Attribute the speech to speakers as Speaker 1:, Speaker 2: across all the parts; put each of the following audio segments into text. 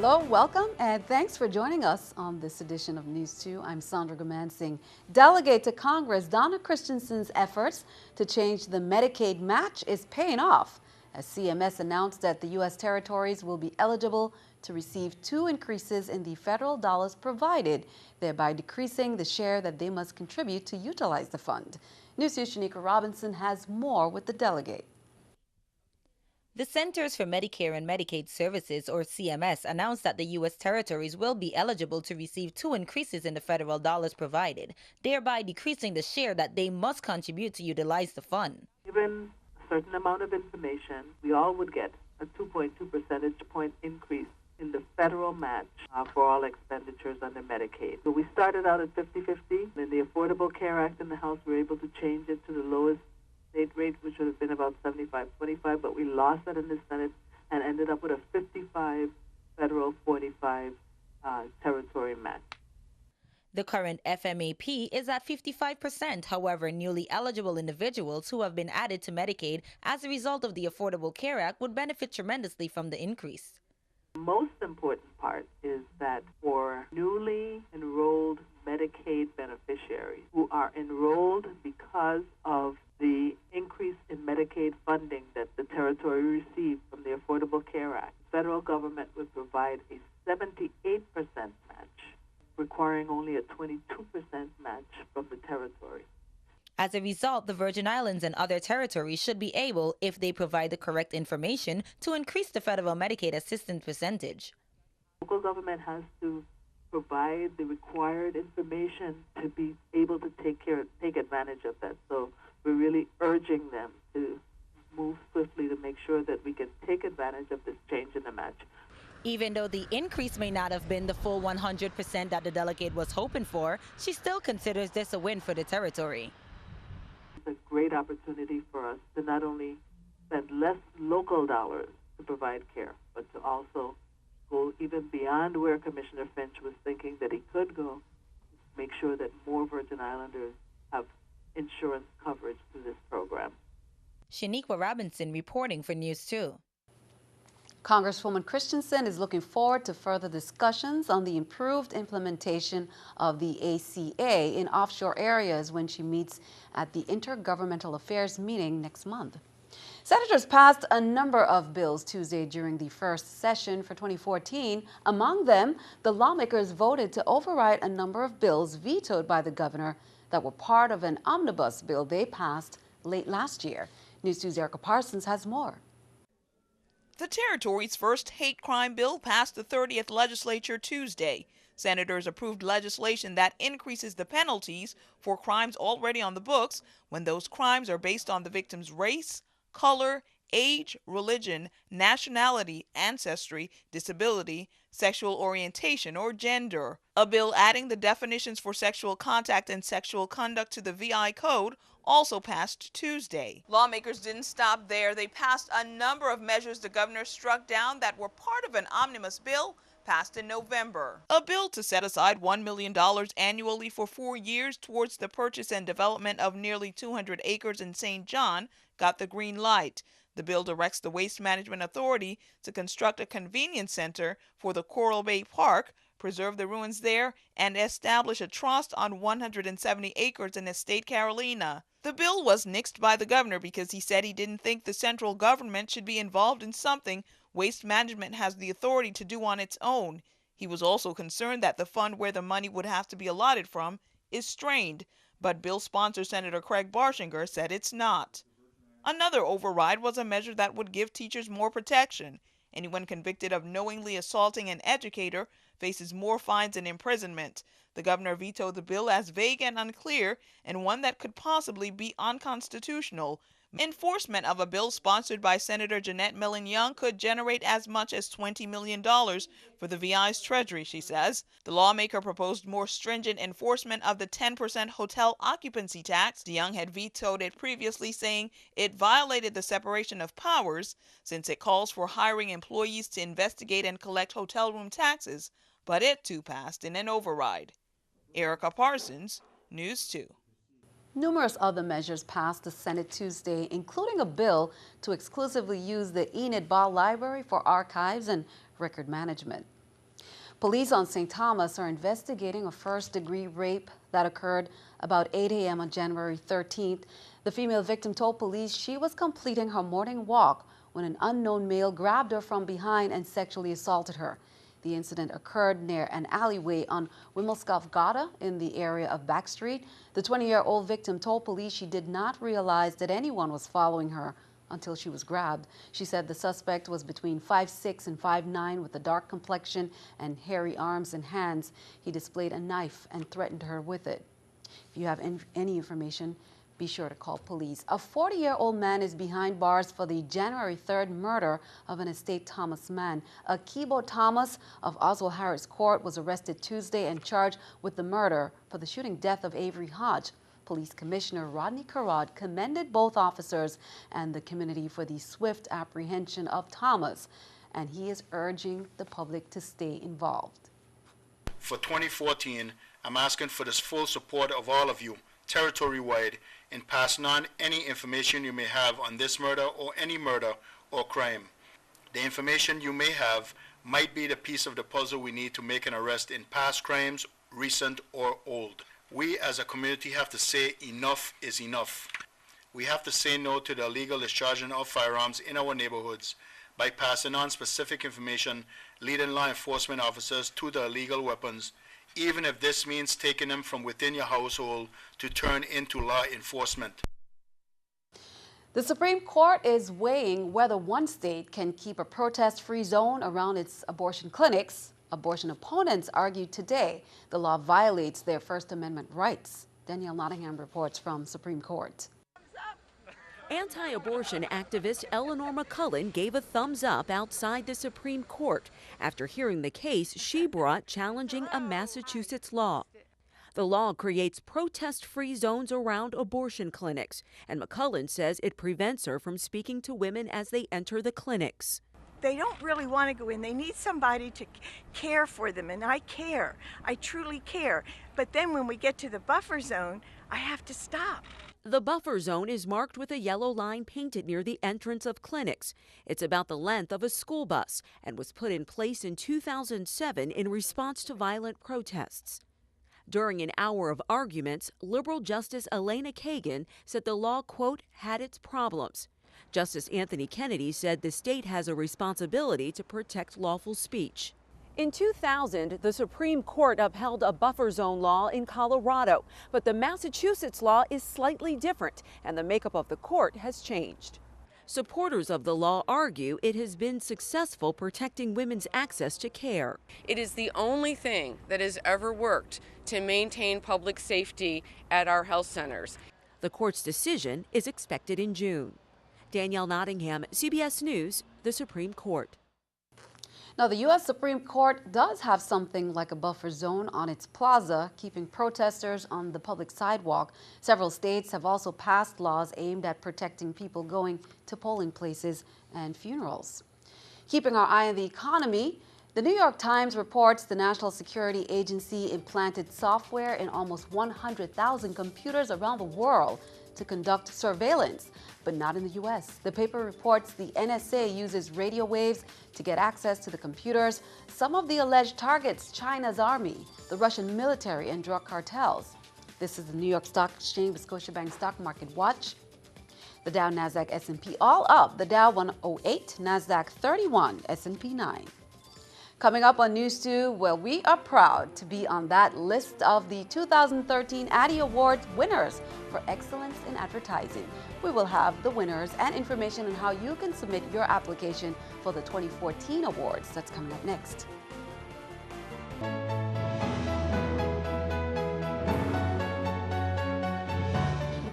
Speaker 1: Hello, welcome, and thanks for joining us on this edition of News 2. I'm Sandra Gomansing. Delegate to Congress Donna Christensen's efforts to change the Medicaid match is paying off, as CMS announced that the U.S. territories will be eligible to receive 2 increases in the federal dollars provided, thereby decreasing the share that they must contribute to utilize the fund. News 2's Shanika Robinson has more with the delegate.
Speaker 2: The Centers for Medicare and Medicaid Services, or CMS, announced that the U.S. territories will be eligible to receive 2 increases in the federal dollars provided, thereby decreasing the share that they must contribute to utilize the fund.
Speaker 3: Given a certain amount of information, we all would get a 2.2 percentage point increase in the federal match for all expenditures under Medicaid. So we started out at 50-50. In the Affordable Care Act in the House, we were able to change it to the lowest state rate, which would have been about 75-25, but we lost that in the Senate and ended up with a 55 federal, 45 territory match.
Speaker 2: The current FMAP is at 55%. However, newly eligible individuals who have been added to Medicaid as a result of the Affordable Care Act would benefit tremendously from the increase.
Speaker 3: The most important part is that for newly enrolled Medicaid beneficiaries who are enrolled because of the increase in Medicaid funding that the territory received from the Affordable Care Act, the federal government would provide a 78% match, requiring only a 22% match from the territory.
Speaker 2: As a result, the Virgin Islands and other territories should be able, if they provide the correct information, to increase the federal Medicaid assistance percentage.
Speaker 3: Local government has to provide the required information to be able to take advantage of that. So we're really urging them to move swiftly to make sure that we can take advantage of this change in the match.
Speaker 2: Even though the increase may not have been the full 100% that the delegate was hoping for, she still considers this a win for the territory.
Speaker 3: It's a great opportunity for us to not only spend less local dollars to provide care, but to also go even beyond where Commissioner Finch was thinking that he could go, make sure that more Virgin Islanders have insurance coverage through this program.
Speaker 2: Shaniqua Robinson reporting for News 2.
Speaker 1: Congresswoman Christensen is looking forward to further discussions on the improved implementation of the ACA in offshore areas when she meets at the Intergovernmental Affairs meeting next month. Senators passed a number of bills Tuesday during the first session for 2014. Among them, the lawmakers voted to override a number of bills vetoed by the governor that were part of an omnibus bill they passed late last year. News 2's Erica Parsons has more.
Speaker 4: The territory's first hate crime bill passed the 30th legislature Tuesday. Senators approved legislation that increases the penalties for crimes already on the books when those crimes are based on the victim's race, color, age, religion, nationality, ancestry, disability, sexual orientation, or gender. A bill adding the definitions for sexual contact and sexual conduct to the VI Code also passed Tuesday. Lawmakers didn't stop there. They passed a number of measures the governor struck down that were part of an omnibus bill passed in November. A bill to set aside $1 million annually for 4 years towards the purchase and development of nearly 200 acres in St. John got the green light. The bill directs the Waste Management Authority to construct a convenience center for the Coral Bay Park, preserve the ruins there, and establish a trust on 170 acres in Estate Carolina. The bill was nixed by the governor because he said he didn't think the central government should be involved in something Waste Management has the authority to do on its own. He was also concerned that the fund where the money would have to be allotted from is strained, but bill sponsor Senator Craig Barshinger said it's not. Another override was a measure that would give teachers more protection. Anyone convicted of knowingly assaulting an educator faces more fines and imprisonment. The governor vetoed the bill as vague and unclear, and one that could possibly be unconstitutional. Enforcement of a bill sponsored by Senator Jeanette Millen Young could generate as much as $20 million for the VI's treasury, she says. The lawmaker proposed more stringent enforcement of the 10% hotel occupancy tax. Young had vetoed it previously, saying it violated the separation of powers since it calls for hiring employees to investigate and collect hotel room taxes, but it too passed in an override. Erica Parsons, News 2.
Speaker 1: Numerous other measures passed the Senate Tuesday, including a bill to exclusively use the Enid Ball Library for archives and record management. Police on St. Thomas are investigating a first-degree rape that occurred about 8 a.m. on January 13th. The female victim told police she was completing her morning walk when an unknown male grabbed her from behind and sexually assaulted her. The incident occurred near an alleyway on Wimmelskov Gata in the area of Back Street. The 20-year-old victim told police she did not realize that anyone was following her until she was grabbed. She said the suspect was between 5'6" and 5'9" with a dark complexion and hairy arms and hands. He displayed a knife and threatened her with it. If you have any information, be sure to call police. A 40-year-old man is behind bars for the January 3rd murder of an Estate Thomas man. Akibo Thomas of Oswald Harris Court was arrested Tuesday and charged with the murder for the shooting death of Avery Hodge. Police Commissioner Rodney Carrod commended both officers and the community for the swift apprehension of Thomas, and he is urging the public to stay involved.
Speaker 5: For 2014, I'm asking for this full support of all of you, territory-wide, in passing on any information you may have on this murder or any murder or crime. The information you may have might be the piece of the puzzle we need to make an arrest in past crimes, recent or old. We as a community have to say enough is enough. We have to say no to the illegal discharging of firearms in our neighborhoods by passing on specific information leading law enforcement officers to the illegal weapons, even if this means taking them from within your household to turn into law enforcement.
Speaker 1: The Supreme Court is weighing whether one state can keep a protest-free zone around its abortion clinics. Abortion opponents argued today the law violates their First Amendment rights. Danielle Nottingham reports from Supreme Court.
Speaker 6: Anti-abortion activist Eleanor McCullen gave a thumbs up outside the Supreme Court after hearing the case she brought challenging a Massachusetts law. The law creates protest-free zones around abortion clinics, and McCullen says it prevents her from speaking to women as they enter the clinics.
Speaker 7: They don't really want to go in. They need somebody to care for them, and I care. I truly care. But then when we get to the buffer zone, I have to stop.
Speaker 6: The buffer zone is marked with a yellow line painted near the entrance of clinics. It's about the length of a school bus and was put in place in 2007 in response to violent protests. During an hour of arguments, liberal Justice Elena Kagan said the law, quote, had its problems. Justice Anthony Kennedy said the state has a responsibility to protect lawful speech. In 2000, the Supreme Court upheld a buffer zone law in Colorado, but the Massachusetts law is slightly different, and the makeup of the court has changed. Supporters of the law argue it has been successful protecting women's access to care.
Speaker 8: It is the only thing that has ever worked to maintain public safety at our health centers.
Speaker 6: The court's decision is expected in June. Danielle Nottingham, CBS News, the Supreme Court.
Speaker 1: Now, the U.S. Supreme Court does have something like a buffer zone on its plaza, keeping protesters on the public sidewalk. Several states have also passed laws aimed at protecting people going to polling places and funerals. Keeping our eye on the economy, the New York Times reports the National Security Agency implanted software in almost 100,000 computers around the world to conduct surveillance, but not in the U.S. The paper reports the NSA uses radio waves to get access to the computers. Some of the alleged targets: China's army, the Russian military, and drug cartels. This is the New York Stock Exchange with Scotiabank Stock Market Watch. The Dow, Nasdaq, S&P all up. The Dow 108, Nasdaq 31, S&P 9. Coming up on News 2, well, we are proud to be on that list of the 2013 Addie Awards winners for excellence in advertising. We will have the winners and information on how you can submit your application for the 2014 awards. That's coming up next.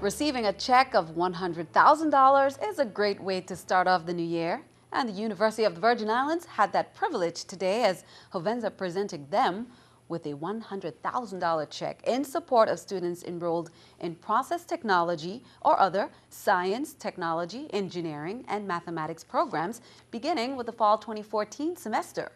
Speaker 1: Receiving a check of $100,000 is a great way to start off the new year. And the University of the Virgin Islands had that privilege today as Hovensa presented them with a $100,000 check in support of students enrolled in process technology or other science, technology, engineering, and mathematics programs beginning with the fall 2014 semester.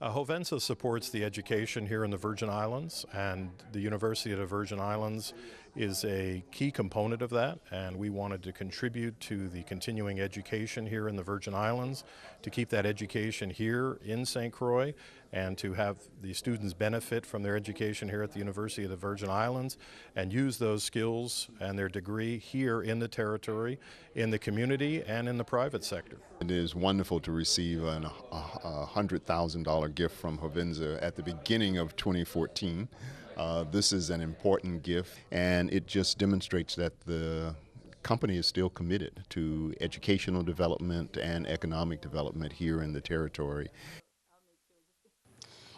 Speaker 9: Hovensa supports the education here in the Virgin Islands, and the University of the Virgin Islands is a key component of that, and we wanted to contribute to the continuing education here in the Virgin Islands, to keep that education here in St. Croix, and to have the students benefit from their education here at the University of the Virgin Islands and use those skills and their degree here in the territory, in the community, and in the private sector.
Speaker 10: It is wonderful to receive a $100,000 gift from Hovenza at the beginning of 2014. This is an important gift, and it just demonstrates that the company is still committed to educational development and economic development here in the territory.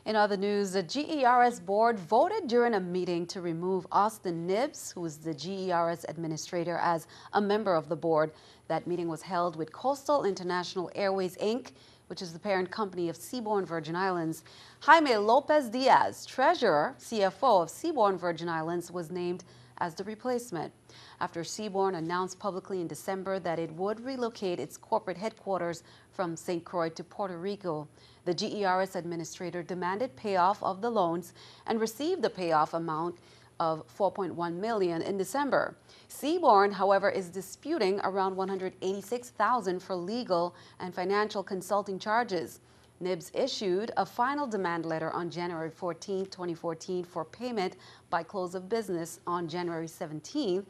Speaker 1: In other news, the GERS board voted during a meeting to remove Austin Nibbs, who is the GERS administrator, as a member of the board. That meeting was held with Coastal International Airways, Inc., which is the parent company of Seabourn Virgin Islands. Jaime Lopez Diaz, treasurer, CFO of Seabourn Virgin Islands, was named as the replacement after Seabourn announced publicly in December that it would relocate its corporate headquarters from St. Croix to Puerto Rico. The GERS administrator demanded payoff of the loans and received the payoff amount of $4.1 million in December. Seabourn, however, is disputing around $186,000 for legal and financial consulting charges. Nibbs issued a final demand letter on January 14, 2014 for payment by close of business on January 17,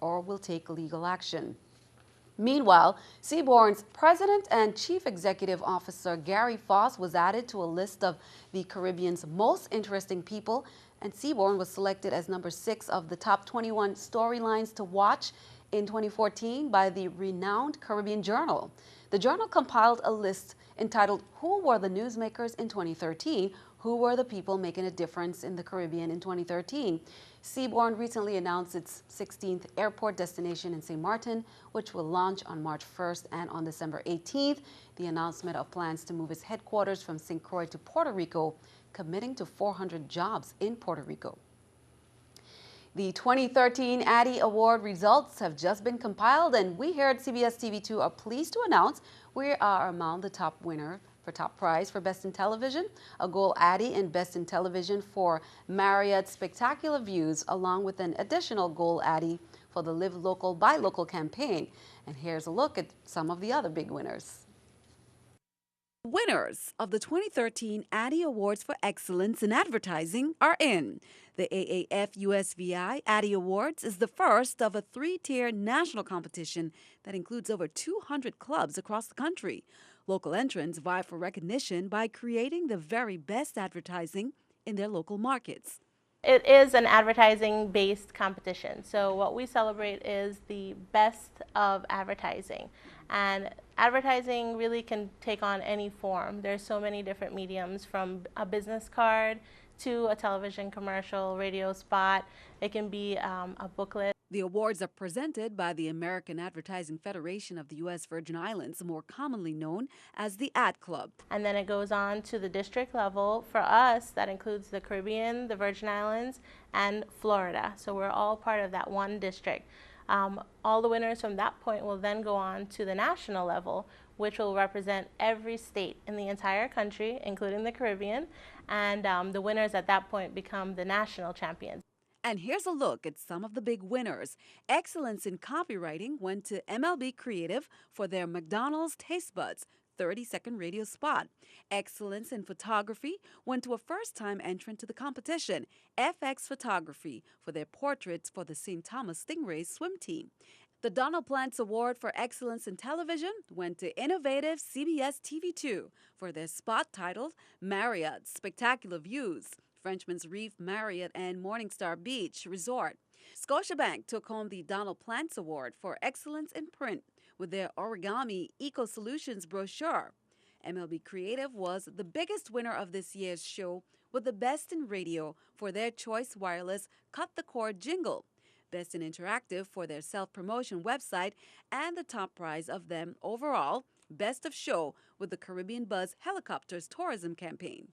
Speaker 1: or will take legal action. Meanwhile, Seabourn's president and chief executive officer Gary Foss was added to a list of the Caribbean's most interesting people, and Seabourn was selected as number 6 of the top 21 storylines to watch in 2014 by the renowned Caribbean Journal. The journal compiled a list entitled "Who Were the Newsmakers in 2013? Who were the people making a difference in the Caribbean in 2013? Seabourn recently announced its 16th airport destination in St. Martin, which will launch on March 1st and on December 18th. The announcement of plans to move its headquarters from St. Croix to Puerto Rico, committing to 400 jobs in Puerto Rico. The 2013 Addie Award results have just been compiled, and we here at CBS TV2 are pleased to announce we are among the top winner for top prize for Best in Television, a Gold Addie and Best in Television for Marriott's Spectacular Views, along with an additional Gold Addie for the Live Local, Buy Local campaign. And here's a look at some of the other big winners.
Speaker 6: Winners of the 2013 Addie Awards for Excellence in Advertising are in. The AAF-USVI Addie Awards is the first of a 3-tier national competition that includes over 200 clubs across the country. Local entrants vie for recognition by creating the very best advertising in their local markets.
Speaker 11: It is an advertising-based competition, so what we celebrate is the best of advertising. And advertising really can take on any form. There's so many different mediums, from a business card to a television commercial, radio spot. It can be a booklet.
Speaker 6: The awards are presented by the American Advertising Federation of the U.S. Virgin Islands, more commonly known as the Ad Club.
Speaker 11: And then it goes on to the district level. For us, that includes the Caribbean, the Virgin Islands, and Florida. So we're all part of that one district. All the winners from that point will then go on to the national level, which will represent every state in the entire country, including the Caribbean, and the winners at that point become the national champions.
Speaker 6: And here's a look at some of the big winners. Excellence in copywriting went to MLB Creative for their McDonald's Taste Buds 30-second radio spot. Excellence in photography went to a first-time entrant to the competition, FX Photography, for their portraits for the St. Thomas Stingrays swim team. The Donald Plants Award for Excellence in Television went to Innovative CBS TV2 for their spot titled Marriott's Spectacular Views, Frenchman's Reef Marriott and Morningstar Beach Resort. Scotiabank took home the Donald Plants Award for Excellence in Print with their Origami Eco Solutions brochure. MLB Creative was the biggest winner of this year's show with the Best in Radio for their Choice Wireless Cut the Cord jingle, Best in Interactive for their self-promotion website, and the top prize of them overall, Best of Show with the Caribbean Buzz Helicopters tourism campaign.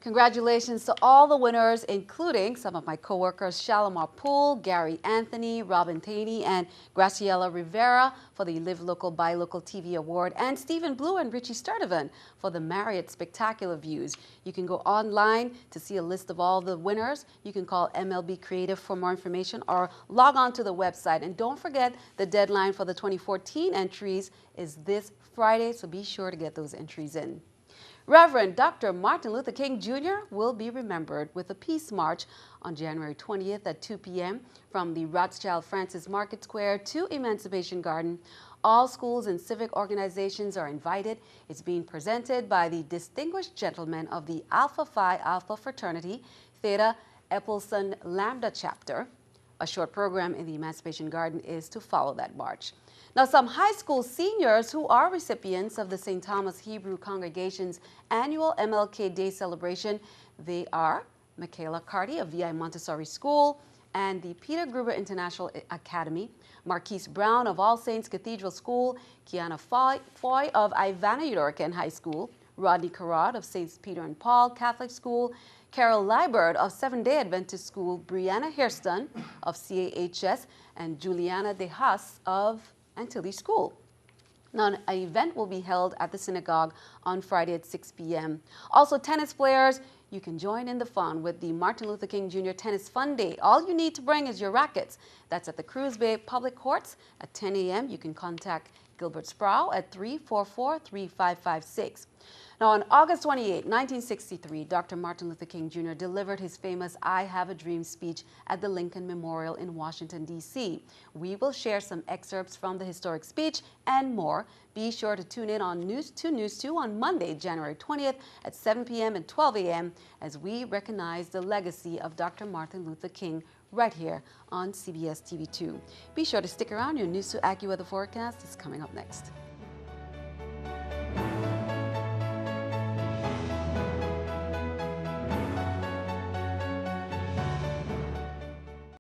Speaker 1: Congratulations to all the winners, including some of my coworkers Shalimar Poole, Gary Anthony, Robin Taney, and Graciela Rivera for the Live Local Buy Local TV Award, and Stephen Blue and Richie Sturdivant for the Marriott Spectacular Views. You can go online to see a list of all the winners. You can call MLB Creative for more information or log on to the website. And don't forget, the deadline for the 2014 entries is this Friday, so be sure to get those entries in. Reverend Dr. Martin Luther King Jr. will be remembered with a peace march on January 20th at 2 p.m. from the Rothschild Francis Market Square to Emancipation Garden. All schools and civic organizations are invited. It's being presented by the distinguished gentlemen of the Alpha Phi Alpha Fraternity, Theta Epsilon Lambda Chapter. A short program in the Emancipation Garden is to follow that march. Now, some high school seniors who are recipients of the St. Thomas Hebrew Congregation's annual MLK Day celebration, they are Michaela Carty of VI Montessori School and the Peter Gruber International Academy, Marquise Brown of All Saints Cathedral School, Kiana Foy of Ivana Udoracan High School, Rodney Carrot of St. Peter and Paul Catholic School, Carol Liebert of Seventh-day Adventist School, Brianna Hairston of CAHS, and Juliana De Haas of Antilles School. Now, an event will be held at the synagogue on Friday at 6 p.m. Also, tennis players, you can join in the fun with the Martin Luther King Jr. Tennis Fun Day. All you need to bring is your rackets. That's at the Cruz Bay Public Courts at 10 a.m. You can contact Gilbert Sproul at 344-3556. Now, on August 28, 1963, Dr. Martin Luther King Jr. delivered his famous I Have a Dream speech at the Lincoln Memorial in Washington, D.C. We will share some excerpts from the historic speech and more. Be sure to tune in on News2 News2 on Monday, January 20th at 7 p.m. and 12 a.m. as we recognize the legacy of Dr. Martin Luther King right here on CBS TV2. Be sure to stick around. Your News2 AccuWeather forecast is coming up next.